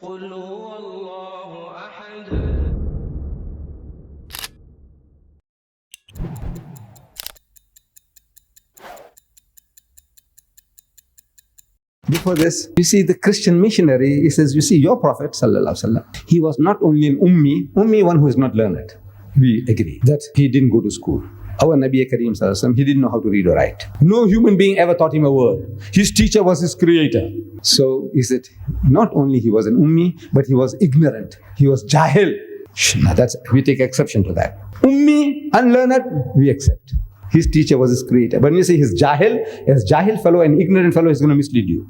قل هو الله أحد. Before this, you see the Christian missionary, he says, you see, your Prophet, sallallahu alaihi wasallam, he was not only an ummi, one who is not learned. We agree that he didn't go to school. Our Nabi Kareem sallallahu alaihi wasallam, he didn't know how to read or write. No human being ever taught him a word. His teacher was his creator. So he said, not only he was an ummi, but he was ignorant. He was jahil. Now we take exception to that. Ummi, unlearned, we accept. His teacher was his creator. But when you say he's jahil fellow, an ignorant fellow is going to mislead you.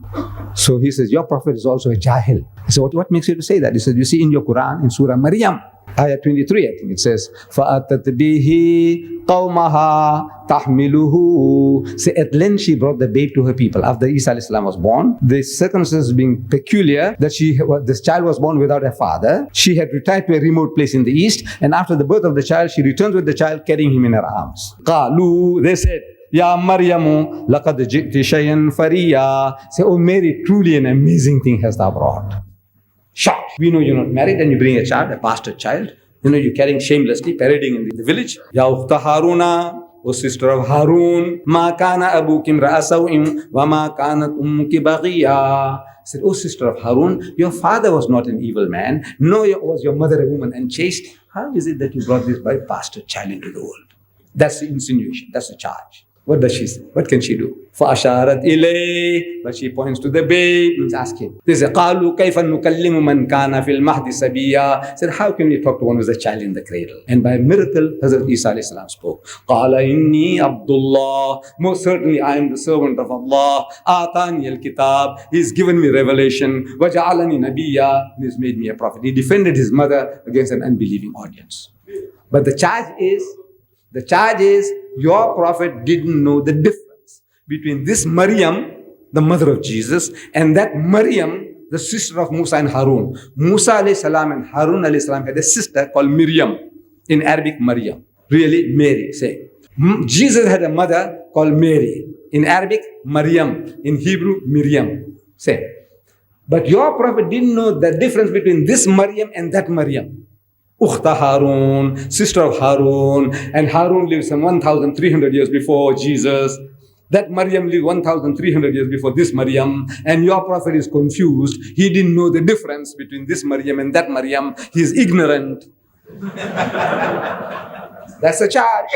So he says, your prophet is also a jahil. So what makes you to say that? He says, you see in your Quran, in Surah Maryam, ayah 23, I think it says, فَأَتَتْ بِهِ قَوْمَهَا تَحْمِلُهُ. So at length she brought the babe to her people. After Isa alayhi salam was born, the circumstances being peculiar, that this child was born without a father. She had retired to a remote place in the east, and after the birth of the child, she returns with the child, carrying him in her arms. قَالُوا, they said, Ya Maryam, laqad ji'ti shay'an fariya. Say, oh Mary, truly an amazing thing hast thou brought. Shocked. We know you're not married and you bring a child, a bastard child. You know, you're carrying shamelessly, parading in the village. Ya ukhta Haruna, O sister of Harun, ma kana abuki imra'a saw'in wa ma kanat ummuki baghiya. Said, oh sister of Harun, your father was not an evil man, nor was your mother a woman unchaste. How is it that you brought this bastard child into the world? That's the insinuation, that's the charge. What does she say? What can she do? فَأَشَارَتْ إِلَيْهِ. But she points to the babe, means ask him. They say, قَالُوا كَيْفَ نُكَلِّمُ مَنْ كَانَ فِي الْمَهْدِ سَبِيًّا. Said, how can we talk to one who's a child in the cradle? And by miracle, Hazrat Isa alayhi salam spoke. قَالَ إِنِّي عَبْدُ اللَّهِ. Most certainly I am the servant of Allah. آتَانِيَ الْكِتَابِ. He's given me revelation. وَجَعَلَنِي نَبِيًّا. And he's made me a prophet. He defended his mother against an unbelieving audience. But the charge is, your prophet didn't know the difference between this Maryam, the mother of Jesus, and that Maryam, the sister of Musa and Harun. Musa alayhi salam and Harun alayhi salam had a sister called Maryam. In Arabic, Maryam. Really, Mary, say. Jesus had a mother called Mary. In Arabic, Maryam. In Hebrew, Miriam. Say. But your prophet didn't know the difference between this Maryam and that Maryam. Ukhta Harun, sister of Harun, and Harun lived some 1,300 years before Jesus. That Maryam lived 1,300 years before this Maryam, and your prophet is confused. He didn't know the difference between this Maryam and that Maryam. He is ignorant. That's the charge.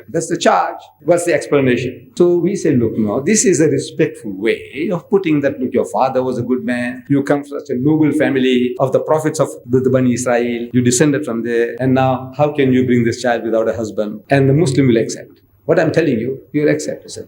That's the charge. What's the explanation? So we say, look, no, this is a respectful way of putting that, look, your father was a good man. You come from such a noble family of the prophets of the Bani Israel. You descended from there. And now, how can you bring this child without a husband? And the Muslim will accept. What I'm telling you, you'll accept. You say,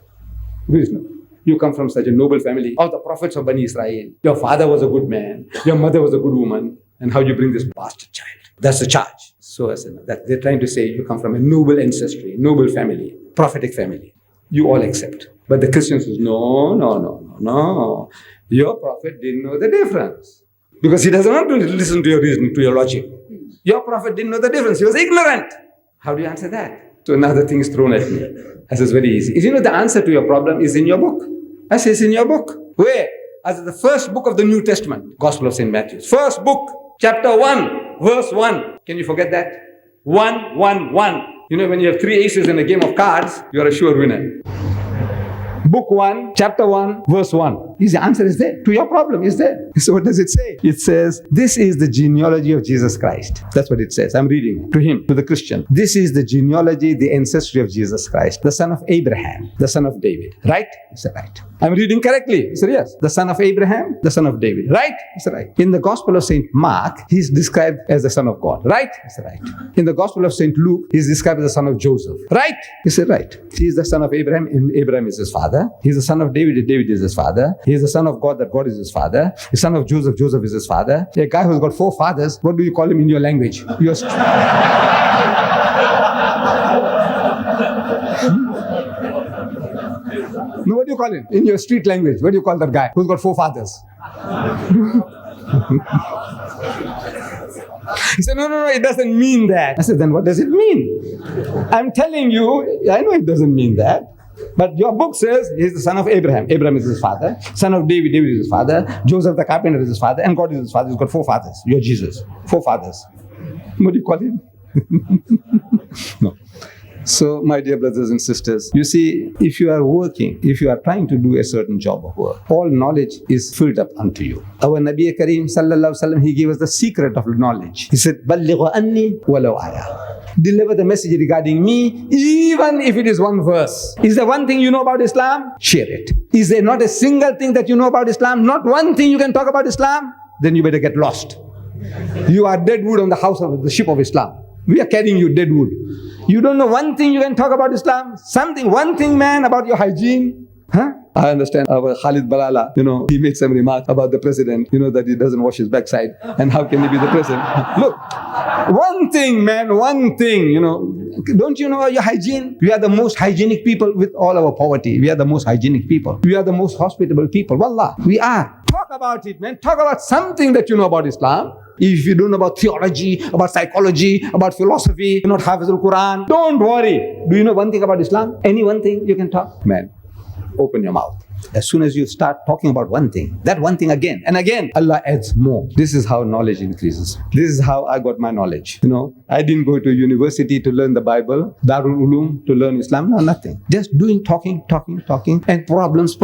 reasonable. You come from such a noble family of the prophets of Bani Israel. Your father was a good man. Your mother was a good woman. And how you bring this bastard child? That's the charge. So as that they're trying to say you come from a noble ancestry, noble family, prophetic family. You all accept. But the Christians says, no. Your prophet didn't know the difference. Because he doesn't want to listen to your reasoning, to your logic. Your prophet didn't know the difference. He was ignorant. How do you answer that? So another thing is thrown at me. I says, very easy. If you know the answer to your problem is in your book. I say it's in your book. Where? As the first book of the New Testament, Gospel of St. Matthew. First book, chapter 1, verse 1. Can you forget that? 1, 1, 1. You know, when you have 3 aces in a game of cards, you are a sure winner. Book 1, chapter 1, verse 1. The answer is there. To your problem is there. So what does it say? It says, this is the genealogy of Jesus Christ. That's what it says. I'm reading to him, to the Christian. This is the genealogy, the ancestry of Jesus Christ, the son of Abraham, the son of David. Right? He said, right. I'm reading correctly. He said, yes. The son of Abraham, the son of David. Right? He said, right. In the Gospel of St. Mark, he's described as the son of God. Right? He said, right. In the Gospel of St. Luke, he's described as the son of Joseph. Right? He said, right. He is the son of Abraham, and Abraham is his father. He's the son of David, and David is his father. He is the son of God, that God is his father. The son of Joseph, Joseph is his father. A guy who's got 4 fathers, what do you call him in your language? No, what do you call him? In your street language, what do you call that guy who's got 4 fathers? He said, no, it doesn't mean that. I said, then what does it mean? I'm telling you, I know it doesn't mean that. But your book says he's the son of Abraham. Abraham is his father. Son of David. David is his father. Joseph the carpenter is his father. And God is his father. He's got 4 fathers. You're Jesus. 4 fathers. What do you call him? No. So, my dear brothers and sisters, you see, if you are working, if you are trying to do a certain job of work, all knowledge is filled up unto you. Our Nabi Kareem sallallahu alaihi wasallam, he gave us the secret of knowledge. He said, "Ballighu anni walau aya." Deliver the message regarding me, even if it is one verse. Is there one thing you know about Islam? Share it. Is there not a single thing that you know about Islam? Not one thing you can talk about Islam? Then you better get lost. You are dead wood on the house of the ship of Islam. We are carrying you dead wood. You don't know one thing you can talk about Islam? Something, one thing, man, about your hygiene? Huh? I understand our Khalid Balala, he made some remark about the president, that he doesn't wash his backside. And how can he be the president? Look, one thing, man, one thing, Don't you know your hygiene? We are the most hygienic people with all our poverty. We are the most hygienic people. We are the most hospitable people. Wallah, we are. Talk about it, man. Talk about something that you know about Islam. If you don't know about theology, about psychology, about philosophy, you're not Hafizul Quran, don't worry. Do you know one thing about Islam? Any one thing you can talk? Man, open your mouth. As soon as you start talking about one thing, that one thing again and again, Allah adds more. This is how knowledge increases. This is how I got my knowledge. I didn't go to university to learn the Bible, Darul Ulum to learn Islam, no, nothing. Just doing, talking, and problems,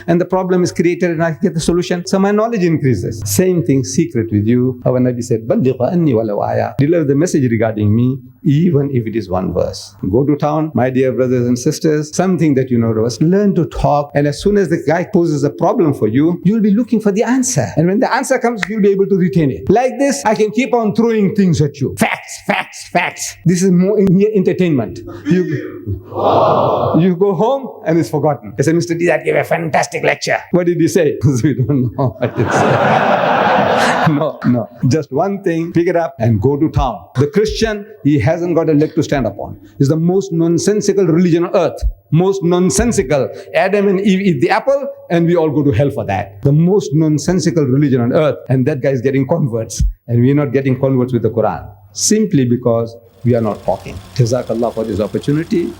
and the problem is created and I get the solution. So my knowledge increases. Same thing, secret with you. Our Nabi said, "Ballighu anni walau aya." Deliver the message regarding me, even if it is one verse. Go to town, my dear brothers and sisters, something that you know of us, learn to talk, and as soon as the guy poses a problem for you, you'll be looking for the answer. And when the answer comes, you'll be able to retain it. Like this, I can keep on throwing things at you. Facts. This is more mere entertainment. You go home and it's forgotten. I said, Mr. Deedat gave a fantastic lecture. What did he say? We don't know what he said. No. Just one thing, pick it up and go to town. The Christian, he hasn't got a leg to stand upon. It's the most nonsensical religion on earth. Most nonsensical. Adam and Eve eat the apple and we all go to hell for that. The most nonsensical religion on earth. And that guy is getting converts. And we're not getting converts with the Quran. Simply because we are not talking. Jazakallah for this opportunity.